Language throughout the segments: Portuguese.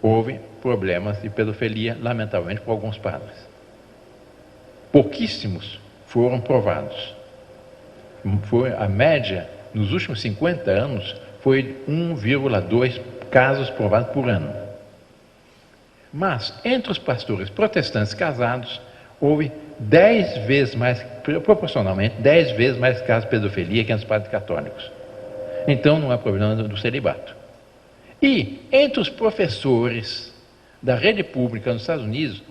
houve problemas de pedofilia, lamentavelmente, por alguns padres. Pouquíssimos foram provados. A média, nos últimos 50 anos, foi 1,2 casos provados por ano. Mas, entre os pastores protestantes casados, houve 10 vezes mais, proporcionalmente, 10 vezes mais casos de pedofilia que entre os padres católicos. Então, não é problema do celibato. E, entre os professores da rede pública nos Estados Unidos,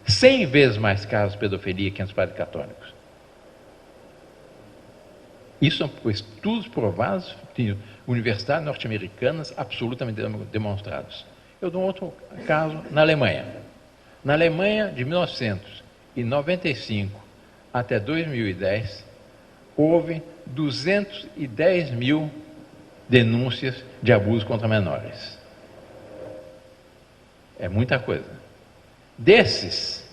100 vezes mais casos de pedofilia que entre os padres católicos. Isso são estudos provados de universidades norte-americanas absolutamente demonstrados. Eu dou um outro caso na Alemanha. Na Alemanha, de 1995 até 2010, houve 210 mil denúncias de abuso contra menores. É muita coisa. Desses,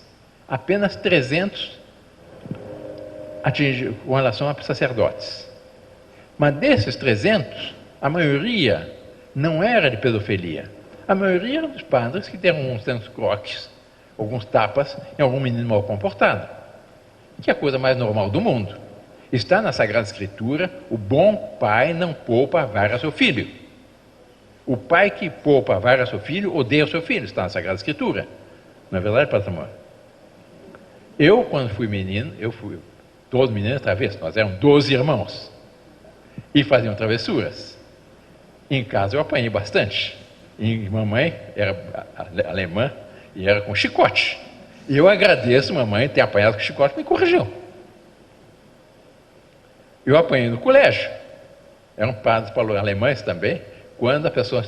apenas 300 com relação a sacerdotes. Mas desses 300, a maioria não era de pedofilia. A maioria eram dos padres que deram uns croques, alguns tapas em algum menino mal comportado, que é a coisa mais normal do mundo. Está na Sagrada Escritura: o bom pai não poupa a vara a seu filho. O pai que poupa a vara a seu filho odeia o seu filho. Está na Sagrada Escritura. Não é verdade, Padre Samuel? Eu, quando fui menino, todos meninos travessos, nós éramos 12 irmãos e faziam travessuras. Em casa eu apanhei bastante. E mamãe era alemã e era com chicote. E eu agradeço mamãe ter apanhado com chicote, me corrigiu. Eu apanhei no colégio. Eram padres alemães também. Quando a pessoa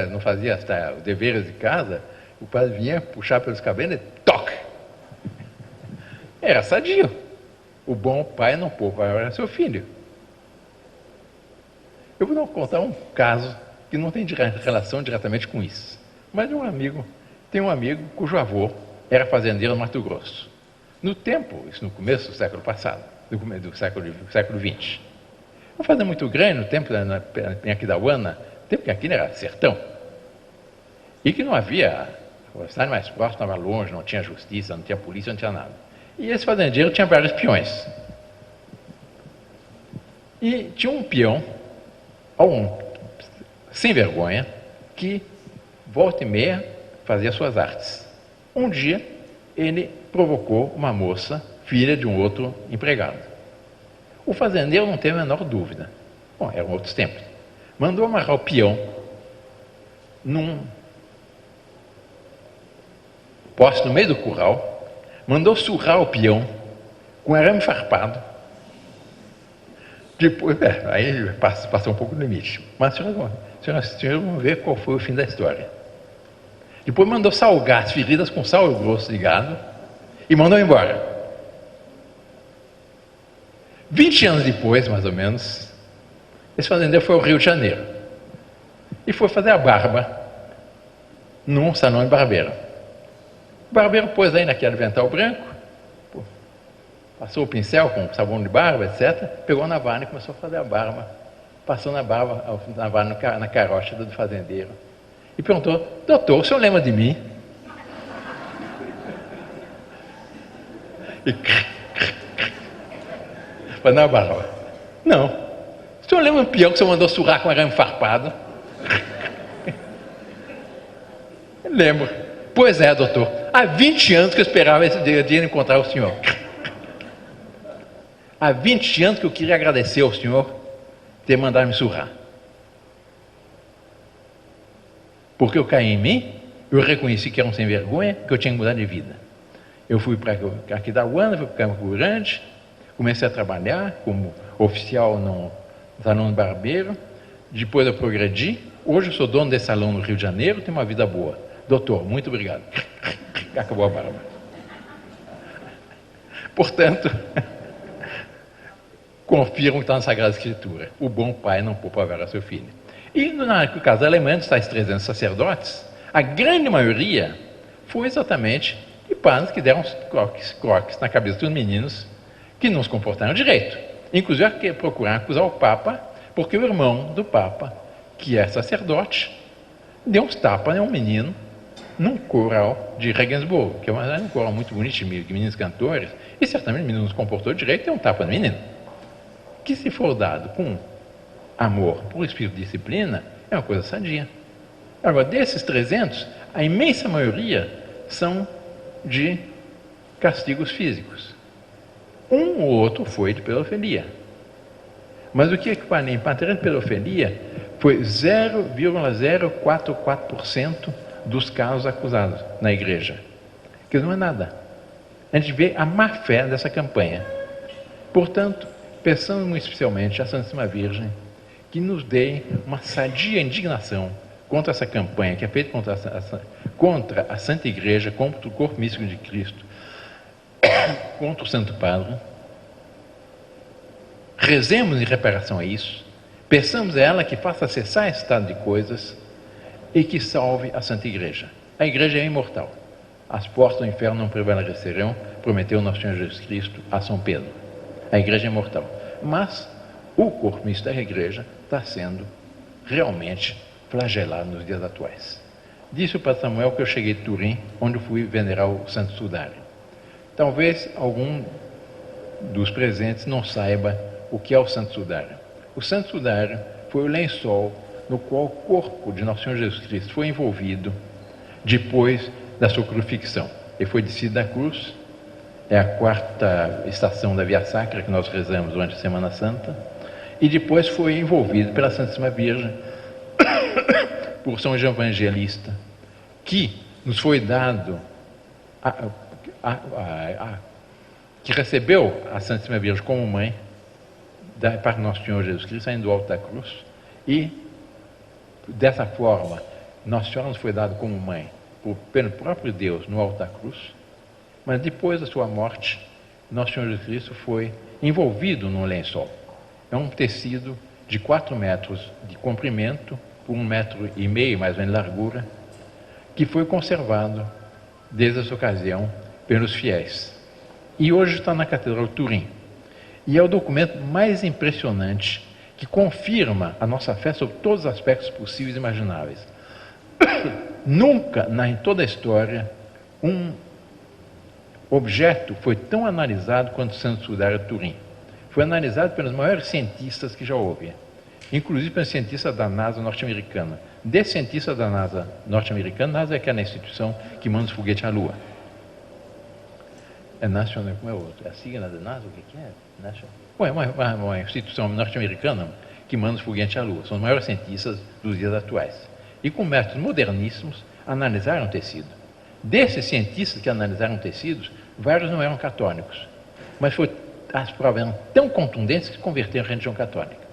não fazia os deveres de casa, o padre vinha puxar pelos cabelos e toque. Era sadio. O bom pai não poupa a seu filho. Eu vou contar um caso que não tem relação diretamente com isso. Mas tem um amigo cujo avô era fazendeiro no Mato Grosso. No começo do século passado, do século XX. Uma fazenda muito grande, no tempo em Aquidauana, tempo que aqui era sertão. E que não havia, a cidade mais próxima estava longe, não tinha justiça, não tinha polícia, não tinha nada. E esse fazendeiro tinha vários peões. E tinha um peão, sem vergonha, que volta e meia fazia suas artes. Um dia, ele provocou uma moça, filha de um outro empregado. O fazendeiro não teve a menor dúvida. Bom, eram outros tempos. Mandou amarrar o peão num poste no meio do curral, mandou surrar o peão com arame farpado. Depois, aí passou um pouco do limite. Mas senhoras vão ver qual foi o fim da história. Depois mandou salgar as feridas com sal grosso de gado e mandou embora. 20 anos depois, mais ou menos, esse fazendeiro foi ao Rio de Janeiro e foi fazer a barba num salão de barbeiro. O barbeiro pôs aí naquele avental branco, passou o pincel com sabão de barba, etc., pegou a navalha e começou a fazer a barba. Passou na navalha na carocha do fazendeiro. E perguntou: doutor, o senhor lembra de mim? E fazendo a barba. Não. O senhor lembra do peão que o senhor mandou surrar com arame farpado? Lembro. Pois é, doutor. Há 20 anos que eu esperava esse dia encontrar o senhor. Há 20 anos que eu queria agradecer ao senhor ter mandado me surrar. Porque eu caí em mim, eu reconheci que era um sem vergonha, que eu tinha que mudar de vida. Eu fui para Aquidauana, fui para Campo Grande, comecei a trabalhar como oficial no salão de barbeiro, depois eu progredi, hoje eu sou dono desse salão no Rio de Janeiro, tenho uma vida boa. Doutor, muito obrigado. Acabou a barba. Portanto, confiram que está na Sagrada Escritura. O bom pai não poupa a vara a seu filho. E no caso da Alemanha, dos tais 300 sacerdotes, a grande maioria foi exatamente de padres que deram croques na cabeça dos meninos que não se comportaram direito. Inclusive, procuraram acusar o Papa, porque o irmão do Papa, que é sacerdote, deu uns tapas em um menino num coral de Regensburg, que é um coral muito bonito de meninos cantores, e certamente o menino não se comportou direito e deu um tapa no menino. Que se for dado com amor por espírito de disciplina, é uma coisa sadia. Agora, desses 300, a imensa maioria são de castigos físicos. Um ou outro foi de pedofilia. Mas o que equivale em matéria de pedofilia foi 0,044% dos casos acusados na igreja. Que não é nada. A gente vê a má fé dessa campanha. Portanto, peçamos muito especialmente à Santíssima Virgem que nos dê uma sadia indignação contra essa campanha que é feita contra a Santa Igreja, contra o corpo místico de Cristo, contra o Santo Padre. Rezemos em reparação a isso, peçamos a ela que faça cessar esse estado de coisas e que salve a Santa Igreja. A Igreja é imortal. As portas do inferno não prevalecerão, prometeu nosso Senhor Jesus Cristo a São Pedro. A Igreja é imortal. Mas o corpo místico da Igreja está sendo realmente flagelado nos dias atuais. Disse o Padre Samuel que eu cheguei de Turim, onde eu fui venerar o Santo Sudário. Talvez algum dos presentes não saiba o que é o Santo Sudário. O Santo Sudário foi o lençol no qual o corpo de nosso Senhor Jesus Cristo foi envolvido depois da sua crucifixão. Ele foi descido da cruz, é a quarta estação da Via Sacra que nós rezamos durante a Semana Santa, e depois foi envolvido pela Santíssima Virgem, por São João Evangelista, que nos foi dado, que recebeu a Santíssima Virgem como mãe, para nosso Senhor Jesus Cristo, saindo do alto da cruz, e dessa forma, Nossa Senhora nos foi dado como mãe, pelo próprio Deus no alto da cruz, mas depois da sua morte, nosso Senhor Jesus Cristo foi envolvido num lençol. É um tecido de 4 metros de comprimento, por 1,5 metros mais ou menos de largura, que foi conservado desde essa ocasião pelos fiéis. E hoje está na Catedral de Turim. E é o documento mais impressionante que confirma a nossa fé sobre todos os aspectos possíveis e imagináveis. Nunca, em toda a história, um objeto foi tão analisado quanto o Santo Sudário de Turim. Foi analisado pelos maiores cientistas que já houve, inclusive pelos cientistas da NASA norte-americana. Desse cientista da NASA norte-americana, NASA é aquela instituição que manda os foguetes à Lua. É National, como é o outro? É a sigla da NASA, o que é? National. Bom, é uma instituição norte-americana que manda os foguetes à Lua. São os maiores cientistas dos dias atuais. E com métodos moderníssimos, analisaram o tecido. Desses cientistas que analisaram tecidos, vários não eram católicos. Mas as provas eram tão contundentes que se converteram à religião católica.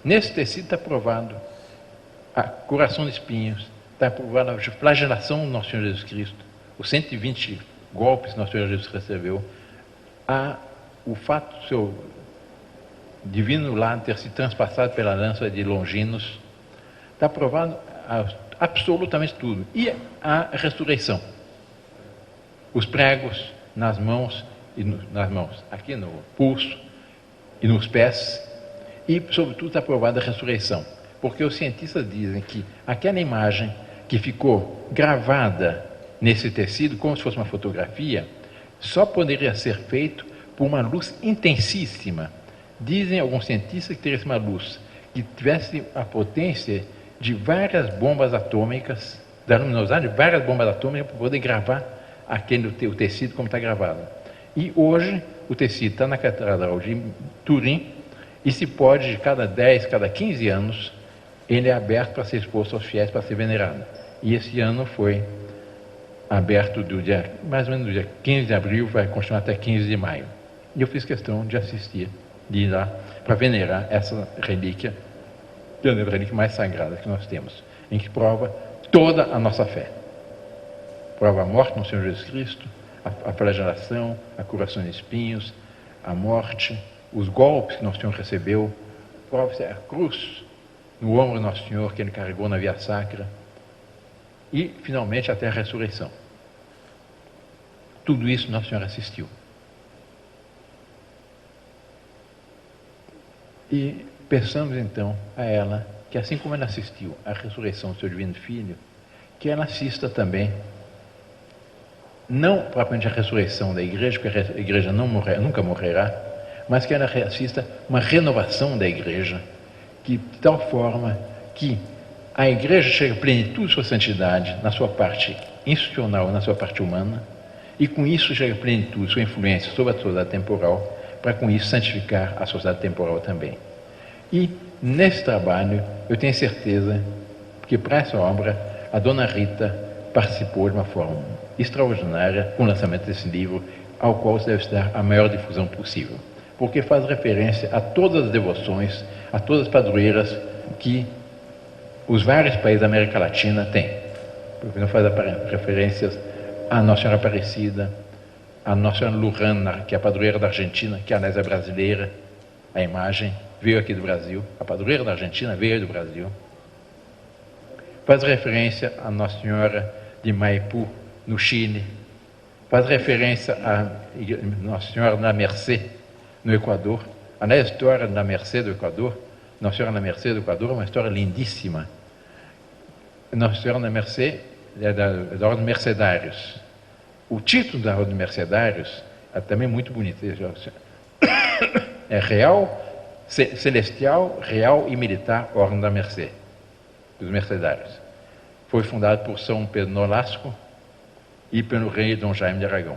Nesse tecido está provado a curação de espinhos, está provado a flagelação do nosso Senhor Jesus Cristo, os 120 golpes que nosso Senhor Jesus recebeu, o fato do seu divino lado ter se transpassado pela lança de Longinos, está provado absolutamente tudo. E a ressurreição. Os pregos nas mãos, aqui no pulso e nos pés, e sobretudo está provada a ressurreição. Porque os cientistas dizem que aquela imagem que ficou gravada nesse tecido, como se fosse uma fotografia, só poderia ser feito por uma luz intensíssima. Dizem alguns cientistas que teria uma luz que tivesse a potência de várias bombas atômicas, da luminosidade de várias bombas atômicas, para poder gravar o tecido como está gravado. E hoje o tecido está na Catedral de Turim e se pode, cada 10, cada 15 anos, ele é aberto para ser exposto aos fiéis, para ser venerado. E esse ano foi aberto mais ou menos do dia 15 de abril, vai continuar até 15 de maio. E eu fiz questão de assistir, de ir lá para venerar essa relíquia, que é a relíquia mais sagrada que nós temos, em que prova toda a nossa fé. Prova a morte no Senhor Jesus Cristo, a flagelação, a curação de espinhos, a morte, os golpes que nosso Senhor recebeu, prova a cruz no ombro do nosso Senhor que ele carregou na Via Sacra, e finalmente até a ressurreição. Tudo isso nosso Senhor assistiu. E peçamos então a ela que que assim como ela assistiu à ressurreição do seu divino Filho, que ela assista também, não propriamente a ressurreição da igreja, porque a igreja nunca morrerá, mas que ela assista uma renovação da igreja, que, de tal forma que a igreja chegue à plenitude de sua santidade na sua parte institucional, na sua parte humana, e com isso chega à plenitude, sua influência sobre a sociedade temporal, para com isso santificar a sociedade temporal também. E nesse trabalho, eu tenho certeza que para essa obra, a Dona Rita participou de uma forma extraordinária com o lançamento desse livro, ao qual se deve dar a maior difusão possível, porque faz referência a todas as devoções, a todas as padroeiras que os vários países da América Latina têm. Porque não faz referências a Nossa Senhora Aparecida, a Nossa Senhora Luján, que é a padroeira da Argentina, que aliás é brasileira, a imagem veio aqui do Brasil, a padroeira da Argentina veio do Brasil. Faz referência a Nossa Senhora de Maipú, no Chile. Faz referência a Nossa Senhora da Mercê, no Equador. A história da Mercê do Equador, Nossa Senhora da Mercê do Equador, é uma história lindíssima. Nossa Senhora da Mercê é da Ordem Mercedários. O título da Ordem Mercedários é também muito bonito. É Real, Celestial, Real e Militar Ordem da Mercê, dos Mercedários. Foi fundado por São Pedro Nolasco e pelo rei Dom Jaime de Aragão.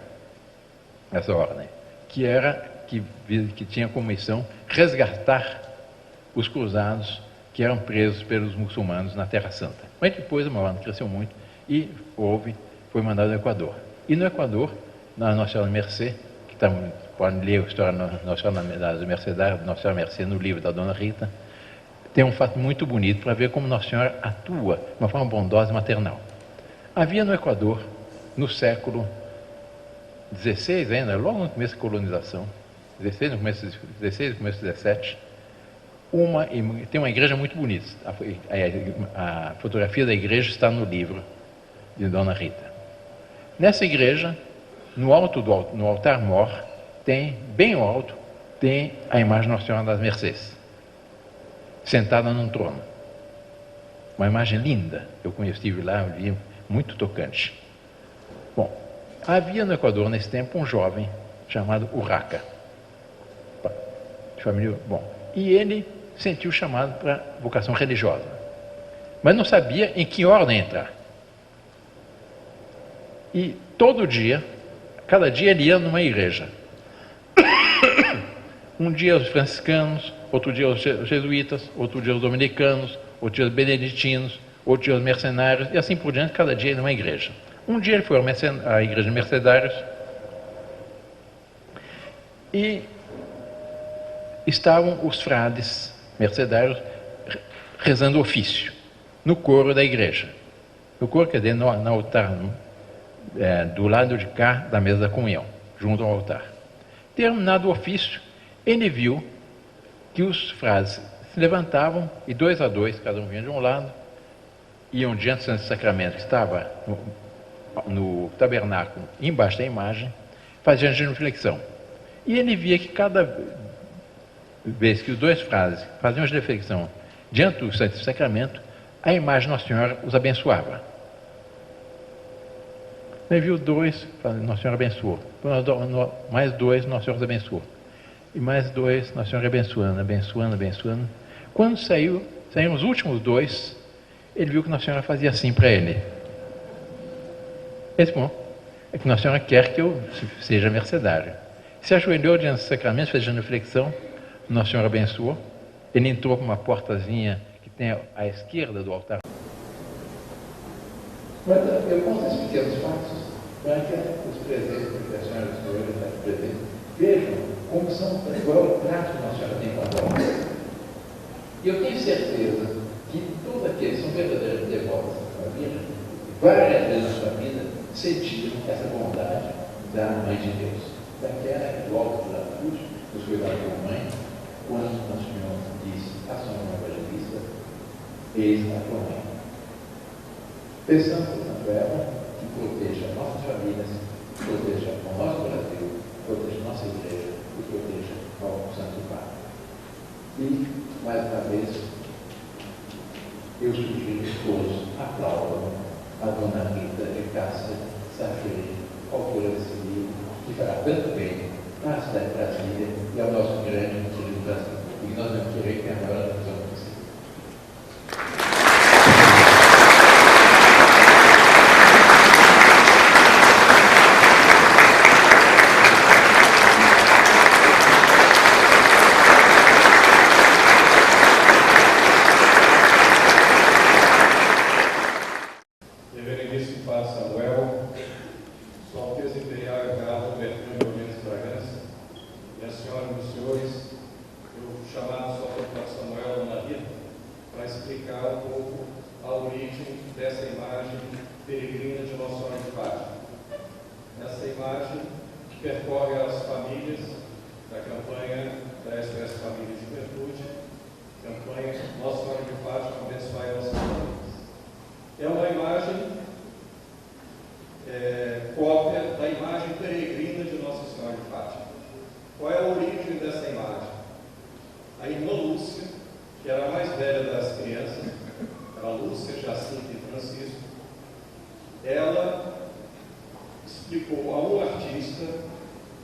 Essa ordem, que tinha como missão resgatar os cruzados que eram presos pelos muçulmanos na Terra Santa. Mas depois a ordem cresceu muito e foi mandado ao Equador. E no Equador, na Nossa Senhora da Mercê, que podem ler a história da Nossa Senhora das Mercedárias, Nossa Senhora Mercê, no livro da Dona Rita, tem um fato muito bonito para ver como Nossa Senhora atua de uma forma bondosa e maternal. Havia no Equador, no século XVI, ainda logo no começo da colonização, no começo do XVII, tem uma igreja muito bonita. A fotografia da igreja está no livro de Dona Rita. Nessa igreja, no altar-mor, bem alto, tem a imagem de Nossa Senhora das Mercês, sentada num trono. Uma imagem linda. Eu estive lá, eu vi, muito tocante. Bom, havia no Equador, nesse tempo, um jovem chamado Urraca, de família, e ele sentiu o chamado para vocação religiosa, mas não sabia em que ordem entrar. E todo dia, cada dia ele ia numa igreja. Um dia os franciscanos, outro dia os jesuítas, outro dia os dominicanos, outro dia os beneditinos, outro dia os mercenários, e assim por diante, cada dia numa igreja. Um dia ele foi à igreja de Mercedários e estavam os frades mercedários rezando ofício no coro da igreja. No coro, quer dizer, no altar, do lado de cá da mesa da comunhão, junto ao altar. Terminado o ofício, ele viu que os frades se levantavam e 2 a 2, cada um vinha de um lado, iam diante do Santo Sacramento, que estava no tabernáculo, embaixo da imagem, faziam genuflexão. E ele via que cada vez que os 2 frades faziam genuflexão diante do Santo Sacramento, a imagem de Nossa Senhora os abençoava. Ele viu 2, Nossa Senhora abençoou. Mais 2, Nossa Senhora os abençoou. E mais 2, Nossa Senhora abençoando, abençoando, abençoando. Quando saíram os últimos 2, ele viu que Nossa Senhora fazia assim para ele. Ele disse, bom, é que Nossa Senhora quer que eu seja mercedário. Se ajoelhou diante do sacramento, fez genuflexão, Nossa Senhora abençoou. Ele entrou por uma portazinha que tem à esquerda do altar. Mas eu conto esses pequenos fatos para que os presentes, que a senhora e o senhor estão presentes, vejam como qual é o trato que Nossa Senhora tem com a nós. E eu tenho certeza que todos aqueles que são verdadeiros devotos da Virgem, várias vezes na sua vida, sentiram essa bondade da Mãe de Deus, daquela que do alto da cruz, dos cuidados da mãe, quando Nosso Senhor disse a São João Evangelista, eis a tua mãe. Pensando, portanto, ela que proteja nossas famílias, proteja o nosso Brasil, proteja nossa igreja e proteja o Santo Padre. E, mais uma vez, eu sugiro que todos aplaudam a dona Rita de Cássia Sacheri, autora desse livro, que fará tanto bem à cidade de Brasília e ao nosso grande querido Brasil. E nós vamos querer que a maior divisão possível. Reverendíssimo Padre Samuel, Sua Alteza Imperial Carlos Bertrand Mendes Bragança, minhas senhoras e meus senhores, eu fui chamado só pelo Padre Samuel Dona Rita para explicar um pouco a origem dessa imagem peregrina de Nossa Senhora de Fátima. Essa imagem que percorre as famílias da campanha da SOS Família e Juventude, campanha Nossa Senhora de Fátima, abençoai nossas famílias. É uma imagem cópia da imagem peregrina de Nossa Senhora de Fátima. Qual é a origem dessa imagem? A irmã Lúcia, que era a mais velha das crianças, era Lúcia, Jacinta e Francisco, ela explicou a um artista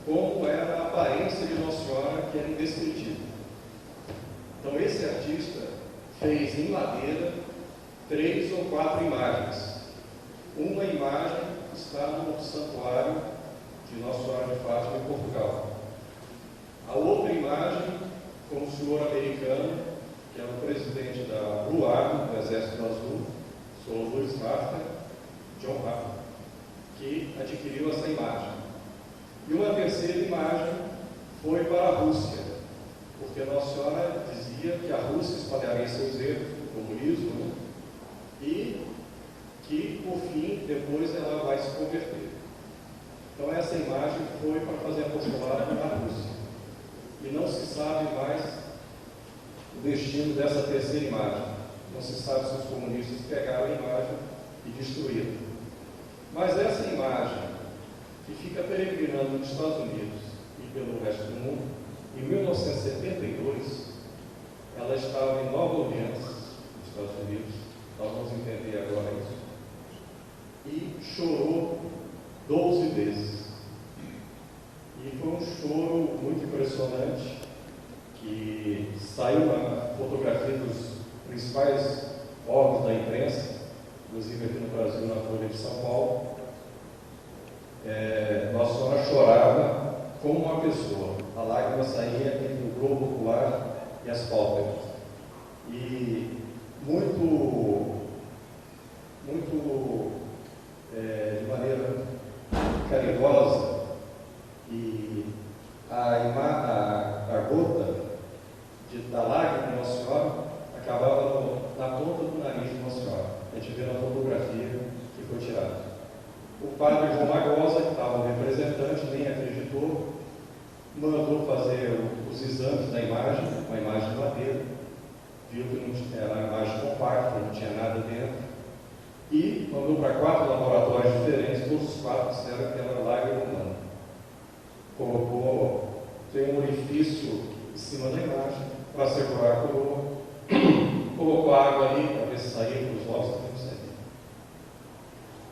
como era a aparência de Nossa Senhora, que era indescritível. Então esse artista fez em madeira 3 ou 4 imagens. Uma imagem está no santuário de Nossa Senhora de Fátima em Portugal. A outra imagem, com o senhor americano, que é o presidente da RUAG, do Exército Azul, o senhor Louis Rafter, John Rafter, que adquiriu essa imagem. E uma terceira imagem foi para a Rússia, porque Nossa Senhora dizia que a Rússia espalharia seus erros do comunismo, né? E que, por fim, depois ela vai se converter. Então, essa imagem foi para fazer apostolado na Rússia. E não se sabe mais o destino dessa terceira imagem. Não se sabe se os comunistas pegaram a imagem e destruíram. Mas essa imagem, que fica peregrinando nos Estados Unidos e pelo resto do mundo, em 1972, ela estava em Nova Orleans, nos Estados Unidos. Nós vamos entender agora isso. E chorou 12 vezes. E foi um choro muito impressionante, que saiu na fotografia dos principais órgãos da imprensa, inclusive aqui no Brasil, na Folha de São Paulo. Nossa Senhora chorava como uma pessoa. A lágrima saía entre o globo ocular e as pálpebras. E de maneira caridosa, e a gota da lágrima de Nossa Senhora acabava na ponta do nariz de Nossa Senhora. A gente vê na fotografia que foi tirada. O padre João Magosa, que estava o representante, nem acreditou, mandou fazer os exames da imagem, uma imagem de madeira, viu que não era uma imagem compacta, não tinha nada dentro, e mandou para 4 laboratórios diferentes, todos os 4 disseram que era lágrima humana. Tem um orifício em cima da imagem para segurar a coroa, colocou água ali para ver se saía para os ossos, não saía.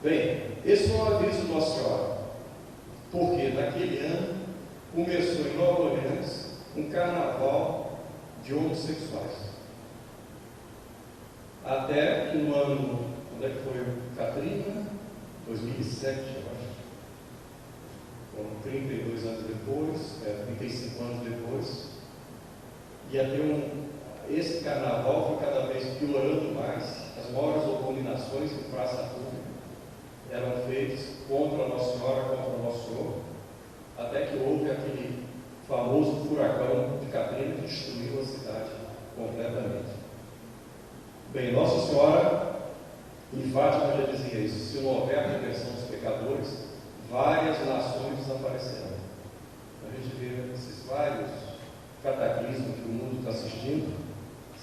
Bem, esse foi um aviso de Nossa Senhora, porque naquele ano começou em Nova Orleans um carnaval de homossexuais. Até que no ano, quando é que foi? Katrina, 2007, eu acho. Foram 32 anos depois, 35 anos depois. Ia ter esse carnaval foi cada vez piorando mais. As maiores abominações em praça pública eram feitas contra a Nossa Senhora, contra o Nosso Senhor, até que houve aquele famoso furacão de Katrina que destruiu a cidade completamente. Bem, Nossa Senhora em Fátima já dizia isso: se não houver redenção dos pecadores, várias nações desaparecerão. Então, a gente vê esses vários cataclismos que o mundo está assistindo.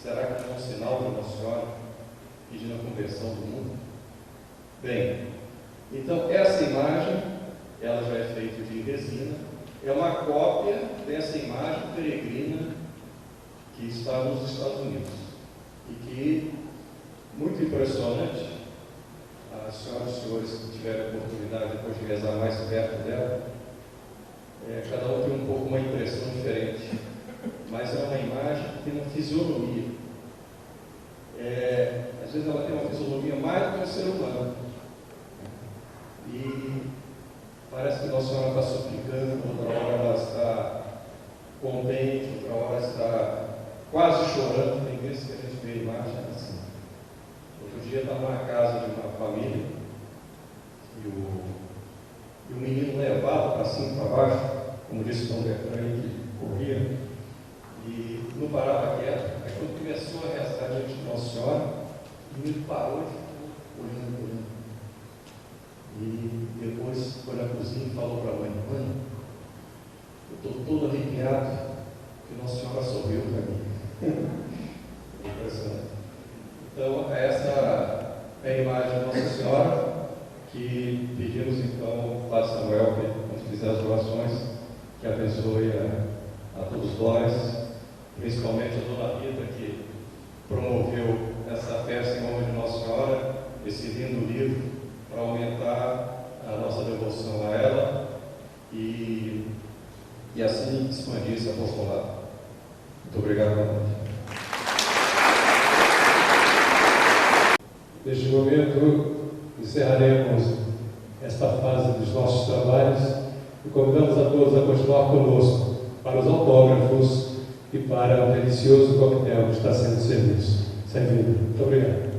Será que é um sinal de Nossa Senhora pedindo a conversão do mundo? Bem, então essa imagem, ela já é feita de resina, é uma cópia dessa imagem peregrina que está nos Estados Unidos e que muito impressionante. As senhoras e senhores que tiverem a oportunidade depois de rezar mais perto dela, cada um tem um pouco uma impressão diferente, mas é uma imagem que tem uma fisionomia. Às vezes ela tem uma fisionomia mais do que um ser humano. E parece que Nossa Senhora está suplicando, outra hora ela está contente, outra hora está quase chorando. Tem vezes que a gente vê a imagem assim. Outro dia estava na casa de uma família e o menino levado para cima e para baixo, como disse o Dom Bertrand, que corria, e não parava quieto. Aí quando começou a rezar diante de Nossa Senhora, o menino parou e ficou olhando. E depois foi na cozinha e falou para a mãe: mãe, eu estou todo arrepiado, porque Nossa Senhora sorriu para mim. Impressionante. Então, essa é a imagem de Nossa Senhora, que pedimos então ao Padre Samuel, que quando fizer as orações, que abençoe a todos nós, principalmente a Dona Rita, que promoveu essa festa em nome de Nossa Senhora, esse lindo livro, para aumentar a nossa devoção a ela e assim expandir esse apostolado. Muito obrigado, boa noite. Neste momento, encerraremos esta fase dos nossos trabalhos e convidamos a todos a continuar conosco para os autógrafos e para o delicioso coquetel que está sendo servido. Muito obrigado.